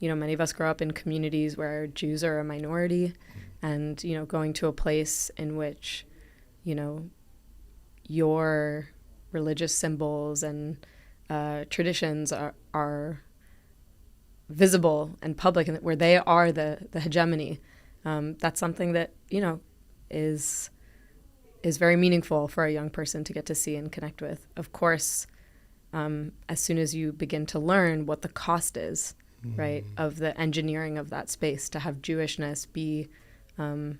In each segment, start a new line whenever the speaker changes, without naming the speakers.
many of us grow up in communities where Jews are a minority, and, going to a place in which, your religious symbols and traditions are visible and public, and where they are the hegemony. That's something that, is very meaningful for a young person to get to see and connect with. Of course, as soon as you begin to learn what the cost is, right, of the engineering of that space, to have Jewishness be in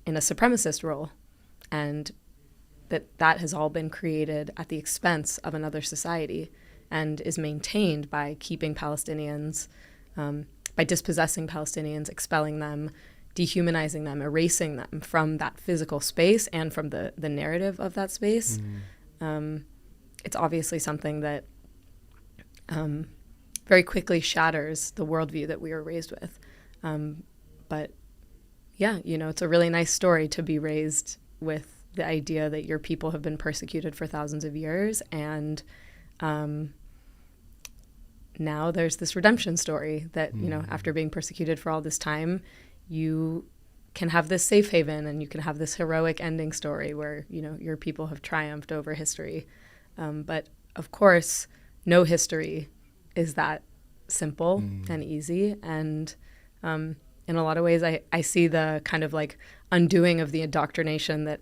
a supremacist role, and that has all been created at the expense of another society and is maintained by keeping Palestinians, by dispossessing Palestinians, expelling them, dehumanizing them, erasing them from that physical space and from the narrative of that space. It's obviously something that very quickly shatters the worldview that we were raised with. But yeah, it's a really nice story to be raised with the idea that your people have been persecuted for thousands of years, and now there's this redemption story that, after being persecuted for all this time, you can have this safe haven and you can have this heroic ending story where, your people have triumphed over history. But of course, no history is that simple and easy. And in a lot of ways, I see the kind of like undoing of the indoctrination that,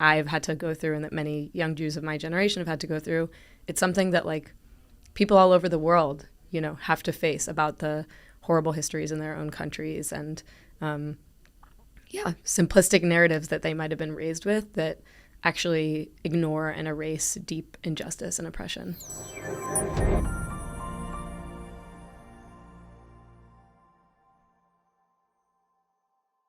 I've had to go through and that many young Jews of my generation have had to go through. It's something that like people all over the world, have to face about the horrible histories in their own countries, and simplistic narratives that they might have been raised with that actually ignore and erase deep injustice and oppression.